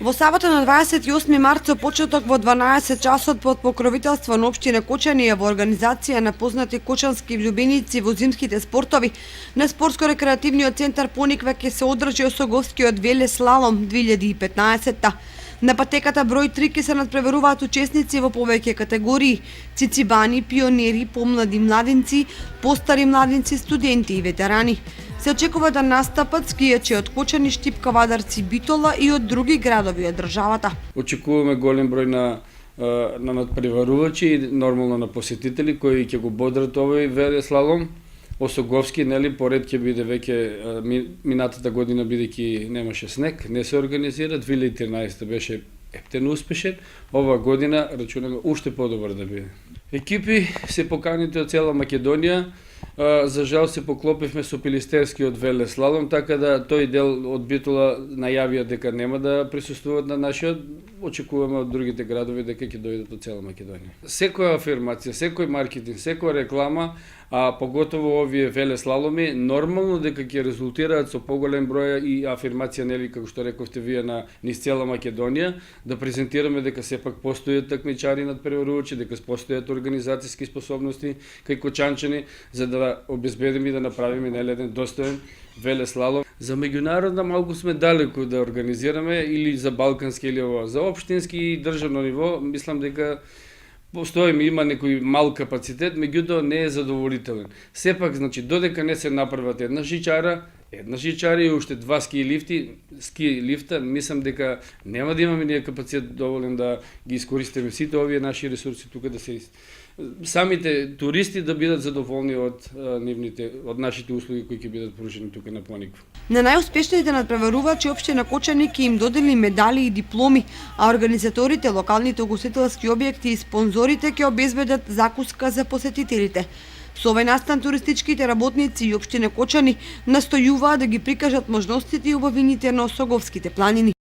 Во сабота на 28 март со почеток во 12 часот под покровителство на општина Кочани во организација на познати кочански влюбеници во зимските спортови на спортско-рекреативниот центар Поникве ќе се одржи Осоговскиот велеслалом 2015. На патеката број 3 ќе се надпреваруваат учесници во повеќе категории: цицибани, пионери, помлади младинци, постари младинци, студенти и ветерани. Се очекува да настапат скијачи од Кочани, Штипка, Вадарци, Битола и од други градови од државата. Очекуваме голем број на надпреварувачи и нормално на посетители кои ќе го бодрат овој велеслалом. Осоговски, нели, поред ќе биде веќе минатата година бидејќи немаше снег, не се организира, 2013 беше ептен успешен, ова година рачунаме уште подобар да биде. Екипи се поканите од цела Македонија. За жал се поклопивме со Пилистерскиот велеслалом, така да тој дел од Битола најавија дека нема да присуствуваат на нашиот. Очекуваме од другите градови дека ќе дојдат од цела Македонија. Секоја афирмација, секој маркетинг, секоја реклама, а поготово овие велеслаломи, нормално дека ќе резултираат со поголем број и афирмација, нели, како што рековте вие, на низ цела Македонија, да презентираме дека сепак постојат такмичари надпреварувачи, дека постојат организацијски способности кај кочанчани, за да обезбедиме и да направиме еден достоен велеслалом. За меѓународна малку сме далеку да организираме, или за балкански, или ова. За општински и државно ниво, мислам дека постои, има некој мал капацитет, меѓутоа не е задоволителен. Сепак, значи, додека не се направат една жичара и уште два ски лифта, мислам дека нема да имаме ние капацитет доволен да ги искористиме сите овие наши ресурси тука, да се самите туристи да бидат задоволни од нашите услуги кои ќе бидат поручени тука на Поникве. На најуспешните надпреварувачи општина Кочани ќе им додели медали и дипломи, а организаторите, локалните угостителски објекти и спонзорите ќе обезбедат закуска за посетителите. Со овој настан туристичките работници и општина Кочани настојуваат да ги прикажат можностите и убавините на Осоговските планини.